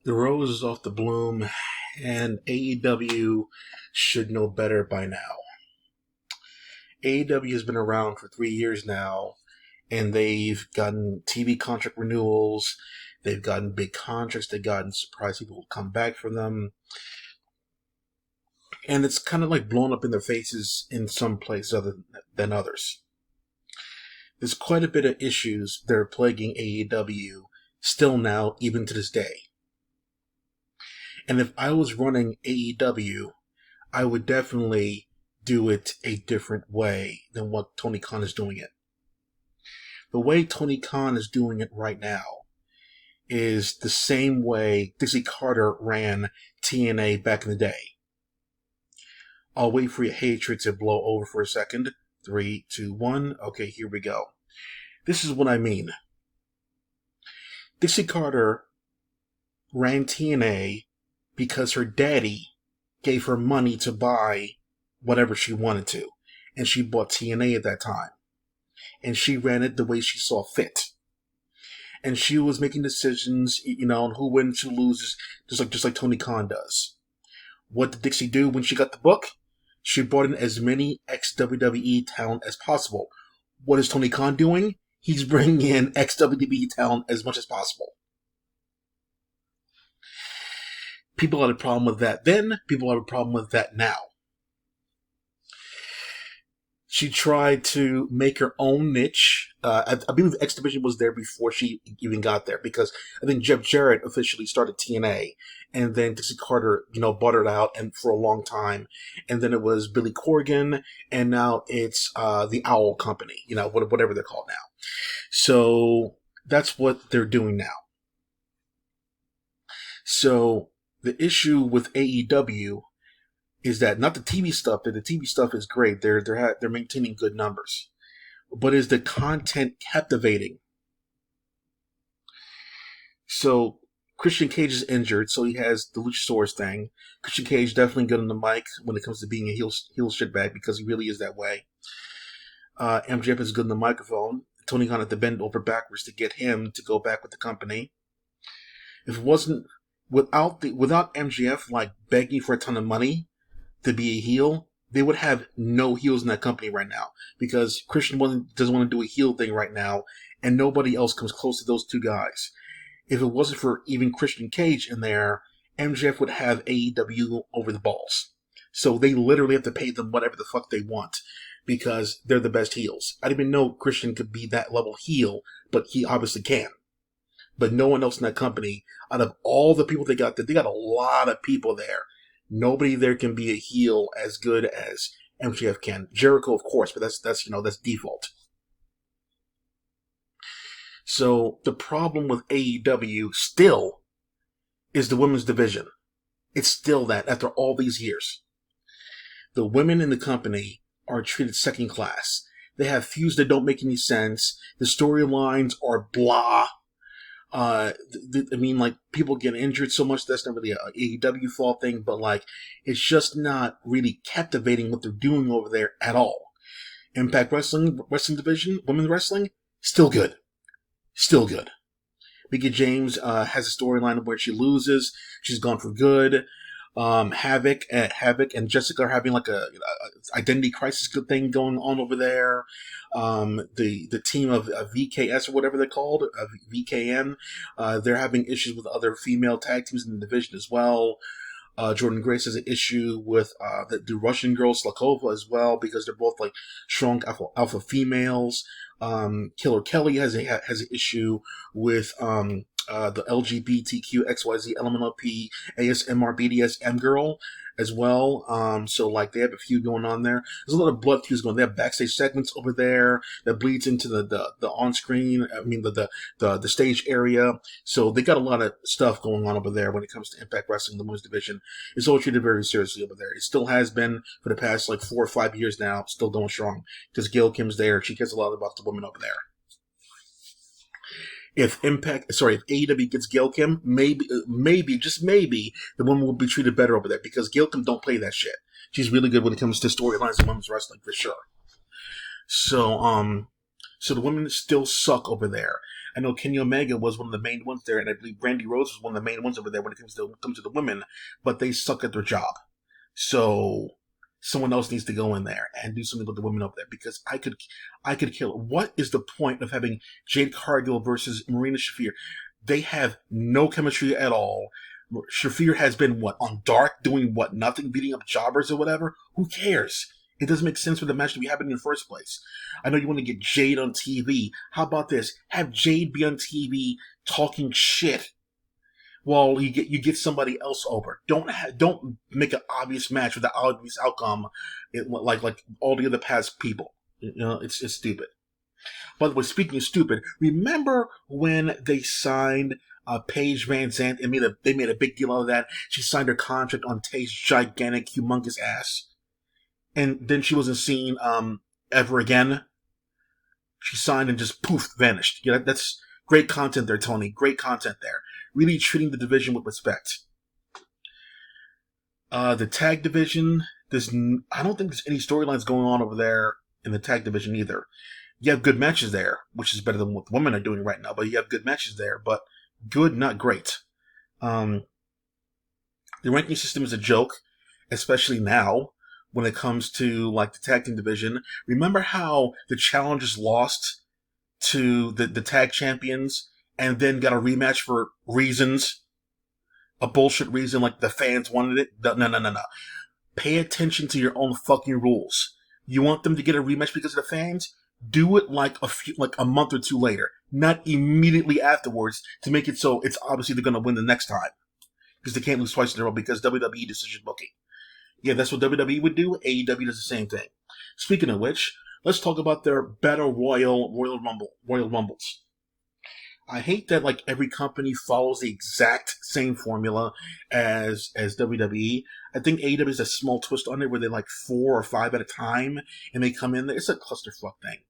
The rose is off the bloom, and AEW should know better by now. AEW has been around for 3 years now, and they've gotten TV contract renewals, they've gotten big contracts, they've gotten surprise people who come back from them, and it's kind of like blown up in their faces in some places other than others. There's quite a bit of issues that are plaguing AEW still now, even to this day. And if I was running AEW, I would definitely do it a different way than what Tony Khan is doing it. The way Tony Khan is doing it right now is the same way Dixie Carter ran TNA back in the day. I'll wait for your hatred to blow over for a second. 3, 2, 1. Okay, here we go. This is what I mean. Dixie Carter ran TNA because her daddy gave her money to buy whatever she wanted to. And she bought TNA at that time. And she ran it the way she saw fit. And she was making decisions, on who wins, who loses, just like Tony Khan does. What did Dixie do when she got the book? She brought in as many ex-WWE talent as possible. What is Tony Khan doing? He's bringing in ex-WWE talent as much as possible. People had a problem with that then. People have a problem with that now. She tried to make her own niche. I believe X Division was there before she even got there, because I think Jeff Jarrett officially started TNA, and then Dixie Carter, bought it out and for a long time, and then it was Billy Corgan, and now it's the Owl Company, whatever they're called now. So that's what they're doing now. So the issue with AEW is that not the TV stuff. That the TV stuff is great. They're maintaining good numbers, but is the content captivating? So Christian Cage is injured, so he has the Luchasaurus thing. Christian Cage definitely good on the mic when it comes to being a heel shitbag, because he really is that way. MJF is good on the microphone. Tony Khan had to bend over backwards to get him to go back with the company. If it wasn't without MJF like begging for a ton of money to be a heel, they would have no heels in that company right now, because Christian doesn't want to do a heel thing right now, and nobody else comes close to those two guys. If it wasn't for even Christian Cage in there, MJF would have AEW over the balls. So they literally have to pay them whatever the fuck they want, because they're the best heels. I didn't even know Christian could be that level heel, but he obviously can. But no one else in that company, out of all the people they got a lot of people there. Nobody there can be a heel as good as MJF can. Jericho, of course, but that's default. So the problem with AEW still is the women's division. It's still that after all these years. The women in the company are treated second class. They have feuds that don't make any sense. The storylines are blah. People get injured so much. That's not really a AEW fault thing, but it's just not really captivating what they're doing over there at all. Impact Wrestling division, women's wrestling, still good. Mickie James has a storyline where she loses. She's gone for good. Havoc and Jessica are having a identity crisis thing going on over there. The team of VKS or whatever they're called, VKN, they're having issues with other female tag teams in the division as well. Jordan Grace has an issue with the Russian girl Slakova as well, because they're both strong alpha females. Killer Kelly has an issue with the LGBTQ XYZ LMNOP ASMR BDSM girl as well. So they have a few going on there. There's a lot of blood feuds going on. They have backstage segments over there that bleeds into the on screen. The stage area. So they got a lot of stuff going on over there when it comes to Impact Wrestling, the women's division. It's all treated very seriously over there. It still has been for the past 4 or 5 years now. Still going strong, because Gail Kim's there. She cares a lot about the women over there. If AEW gets Gail Kim, maybe, just maybe, the woman will be treated better over there, because Gail Kim don't play that shit. She's really good when it comes to storylines and women's wrestling, for sure. So the women still suck over there. I know Kenny Omega was one of the main ones there, and I believe Brandy Rose was one of the main ones over there when it comes to the women, but they suck at their job. So someone else needs to go in there and do something with the women up there, because I could kill it. What is the point of having Jade Cargill versus Marina Shafir? They have no chemistry at all. Shafir has been on Dark doing nothing, beating up jobbers or whatever. Who cares? It doesn't make sense for the match to be happening in the first place. I know you want to get Jade on TV. How about this? Have Jade be on TV talking shit while you get somebody else over. Don't make an obvious match with an obvious outcome, like all the other past people. It's stupid. By the way, speaking of stupid, remember when they signed Paige Van Zandt and they made a big deal out of that? She signed her contract on Tay's gigantic, humongous ass, and then she wasn't seen ever again. She signed and just poof, vanished. That's great content there, Tony. Great content there. Really treating the division with respect. The tag division, I don't think there's any storylines going on over there in the tag division either. You have good matches there, which is better than what women are doing right now, but you have good matches there, but good, not great. The ranking system is a joke, especially now when it comes to like the tag team division. Remember how the challengers lost to the tag champions and then got a rematch for reasons? A bullshit reason, like the fans wanted it? No. Pay attention to your own fucking rules. You want them to get a rematch because of the fans? Do it like a month or two later, not immediately afterwards, to make it so it's obviously they're going to win the next time, because they can't lose twice in a row because WWE decision booking. Yeah, that's what WWE would do. AEW does the same thing. Speaking of which, let's talk about their Battle Royal Rumbles. I hate that like every company follows the exact same formula as WWE. I think AEW is a small twist on it where they're like 4 or 5 at a time and they come in there. It's a clusterfuck thing.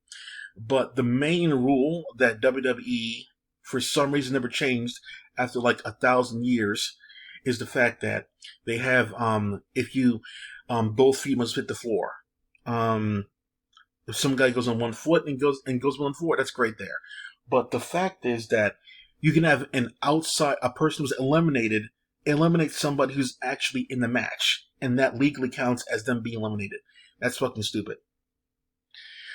But the main rule that WWE, for some reason, never changed after like 1,000 years is the fact that they have, if you, both feet must hit the floor. If some guy goes on one foot and goes 1 foot, that's great there. But the fact is that you can have a person who's eliminate somebody who's actually in the match, and that legally counts as them being eliminated. That's fucking stupid.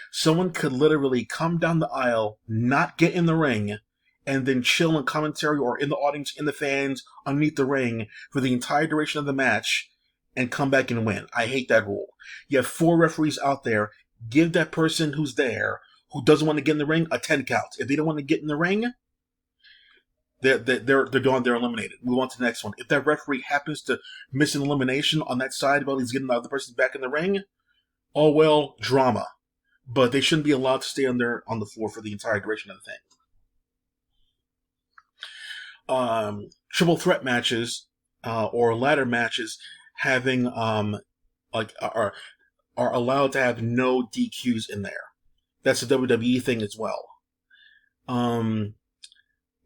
Someone could literally come down the aisle, not get in the ring, and then chill in commentary or in the audience, in the fans, underneath the ring for the entire duration of the match and come back and win. I hate that rule. You have 4 referees out there. Give that person who's there, who doesn't want to get in the ring, a 10 count. If they don't want to get in the ring, they're gone. They're eliminated. Move on to the next one. If that referee happens to miss an elimination on that side while he's getting the other person back in the ring, oh well, drama. But they shouldn't be allowed to stay on the floor for the entire duration of the thing. Triple threat matches or ladder matches having are allowed to have no DQs in there. That's a WWE thing as well.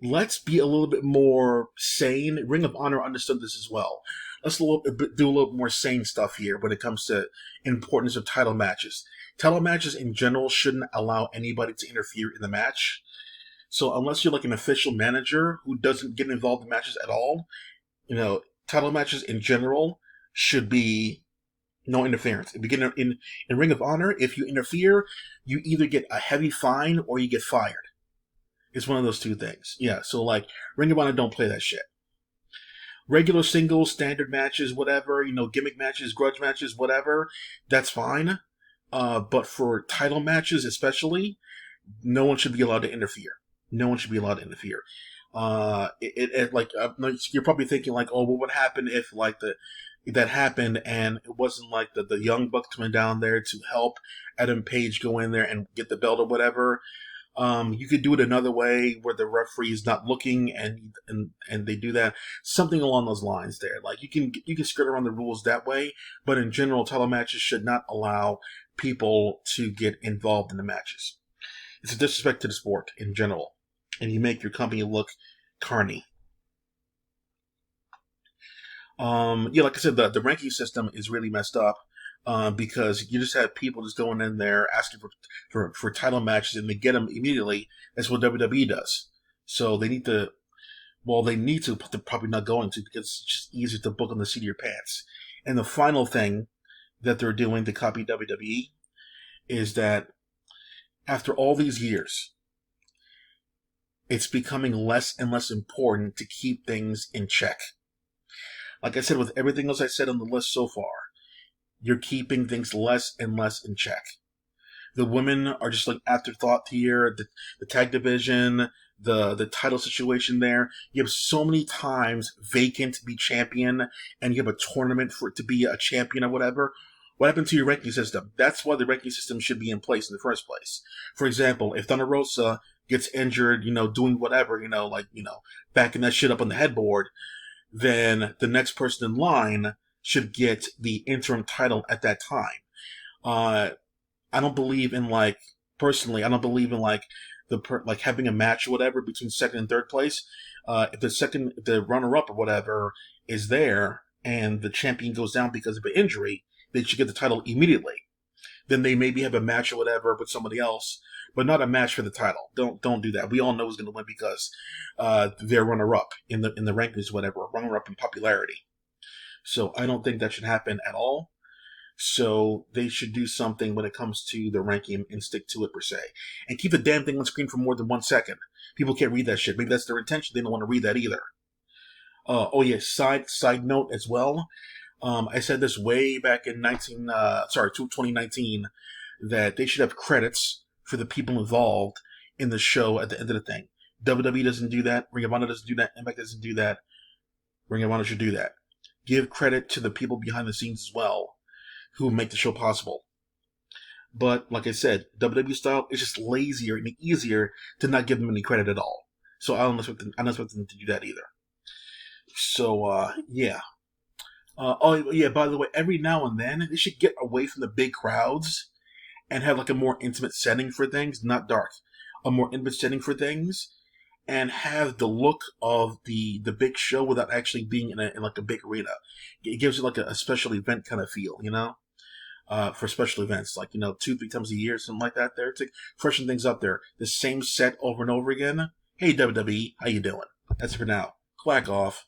Let's be a little bit more sane. Ring of Honor understood this as well. Let's do a little more sane stuff here when it comes to importance of title matches. Title matches in general shouldn't allow anybody to interfere in the match. So unless you're like an official manager who doesn't get involved in matches at all, title matches in general should be no interference. If you get in Ring of Honor, if you interfere, you either get a heavy fine or you get fired. It's one of those two things. Yeah, so like Ring of Honor don't play that shit. Regular singles, standard matches, whatever, gimmick matches, grudge matches, whatever, that's fine. But for title matches especially, no one should be allowed to interfere. No one should be allowed to interfere. You're probably thinking like, oh, what would happen if like that happened and it wasn't like the Young Bucks coming down there to help Adam Page go in there and get the belt or whatever. You could do it another way where the referee is not looking and they do that. Something along those lines there. Like you can skirt around the rules that way, but in general, title matches should not allow people to get involved in the matches. It's a disrespect to the sport in general, and you make your company look carny. Like I said, the ranking system is really messed up. Because you just have people just going in there asking for title matches and they get them immediately. That's what WWE does. So they need to. Well, they need to, but they're probably not going to because it's just easier to book on the seat of your pants. And the final thing that they're doing to copy WWE is that after all these years, it's becoming less and less important to keep things in check. Like I said, with everything else I said on the list so far, you're keeping things less and less in check. The women are just like afterthought here. The tag division, the title situation there. You have so many times vacant to be champion, and you have a tournament for it to be a champion or whatever. What happened to your ranking system? That's why the ranking system should be in place in the first place. For example, if Thunder Rosa gets injured, doing whatever, backing that shit up on the headboard, then the next person in line should get the interim title at that time. I don't believe in personally, I don't believe in having a match or whatever between second and third place. If the runner up or whatever is there and the champion goes down because of an injury, they should get the title immediately. Then they maybe have a match or whatever with somebody else, but not a match for the title. Don't do that. We all know who's going to win because they're runner up in the rankings, whatever, runner up in popularity. So I don't think that should happen at all. So they should do something when it comes to the ranking and stick to it per se. And keep the damn thing on screen for more than 1 second. People can't read that shit. Maybe that's their intention. They don't want to read that either. Side note as well. I said this way back in 2019 that they should have credits for the people involved in the show at the end of the thing. WWE doesn't do that. Ring of Honor doesn't do that. Impact doesn't do that. Ring of Honor should do that. Give credit to the people behind the scenes as well who make the show possible. But, like I said, WWE style is just lazier and easier to not give them any credit at all. So I don't expect them to do that either. So, yeah. By the way, every now and then, they should get away from the big crowds and have a more intimate setting for things, not dark. A more intimate setting for things, and have the look of the big show without actually being in a big arena. It gives it a special event kind of feel, for special events, 2-3 times a year, something like that there, to freshen things up there. The same set over and over again. Hey, WWE, how you doing? That's it for now. Quack off.